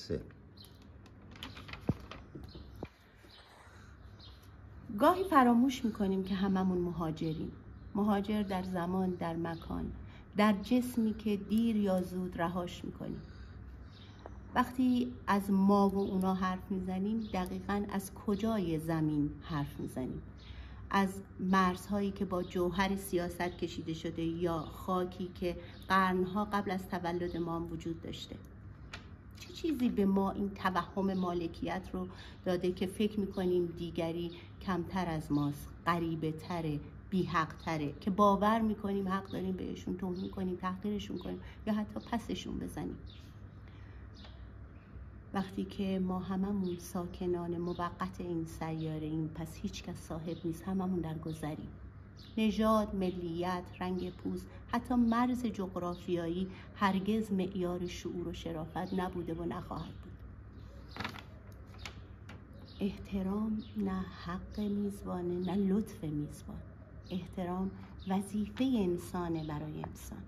3. گاهی فراموش میکنیم که هممون مهاجریم. مهاجر در زمان، در مکان، در جسمی که دیر یا زود رهاش میکنیم. وقتی از ما و اونا حرف میزنیم دقیقاً از کجای زمین حرف میزنیم؟ از مرزهایی که با جوهر سیاست کشیده شده یا خاکی که قرنها قبل از تولد ما هم وجود داشته؟ چه چیزی به ما این توهم مالکیت رو داده که فکر میکنیم دیگری کمتر از ماست، غریبه تره، بی حق تره، که باور میکنیم حق داریم بهشون توهین کنیم، تحقیرشون کنیم یا حتی پسشون بزنیم؟ وقتی که ما هممون ساکنان موقت این سیاره ایم، پس هیچ کس صاحب نیست، هممون در گذریم. نژاد، ملیت، رنگ پوست، حتی مرز جغرافیایی هرگز معیار شعور و شرافت نبوده و نخواهد بود. احترام نه حق میزبانه نه لطف میزبان. احترام وظیفه انسانه برای انسان.